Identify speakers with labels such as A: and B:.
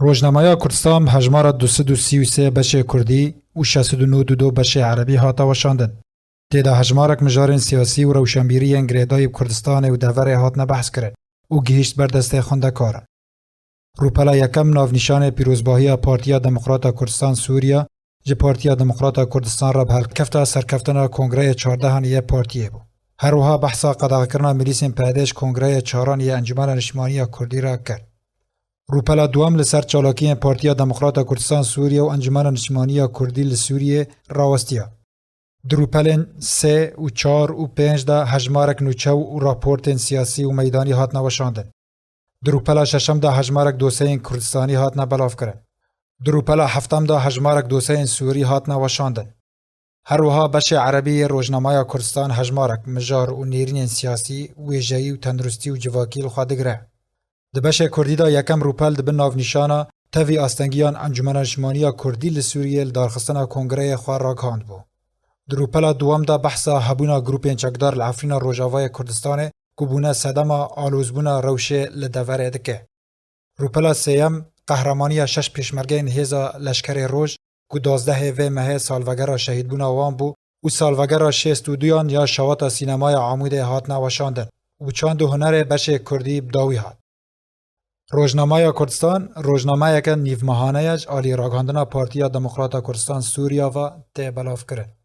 A: روزنامه کردستان هجمار 233 بچه کردی و 692 بچه عربی هاتا وشاندن. تیدا هجمارک مجارن سیاسی و روشنبیری انگریدای کردستان و دور هات نبحث کرد و گهشت بر دسته خواندکاران. روپلا یکم ناونیشان پیروزباهی پارتیا دموکرات کردستان سوریا جه پارتیا دموکرات کردستان را به کفتا سرکفتن کنگره 14 هنیه پارتیه بو. هر وها بحثا قداغ کرنا ملیسین پیدش کنگره 4 یه انجمن نشمانی کردی را کرد. روپلا دوام لسر چالاکی پارتیا دموکرات کردستان سوریا و انجمن نشمانی کردی لسوریه راوستیا. دروپلن 3 و 4 و 5 دا هجمارک نوچو و راپورتن سیاسی و میدانی هات نوشاندن. دروپلا ششم دا هجمارک دوسین کردستانی هات نبلاف کرن. دروپلا هفتم دا هجمارک دوسین سوری هات نوشاندن. هر وها بچ عربی روزنامه کردستان هجمارک مجار و نیرین سیاسی و ویژه‌ای و تندرستی و جواکیل خادگره. د بچ کردی دا یکم روپل د بناو نشانه توی آستنگیان انجمن نشمانی کردی لسوریه دارخستان کنگره خوار را کاند بو. دروپلا دوام دا بحثا هبونا گروپین چکدار العفرین روجاوای کردستان کبونا صدما آلوزبونا روشه لدوره دکه. روپلا سیم قهرمانی 6 پیشمرگین هیزا لشکر روج که 12 و مه سالوگر شهید بونا وان بو و سالوگر 62 یا شواتا سینمای عموده هات نوشاندن و چند هنر بچ کردی بداوی هات. روزنامه کردستان روزنامه یک نیو ماهانه آلی راگاندنا پارتیا دموکرات کردستان سوریا و ته بلاف کرد.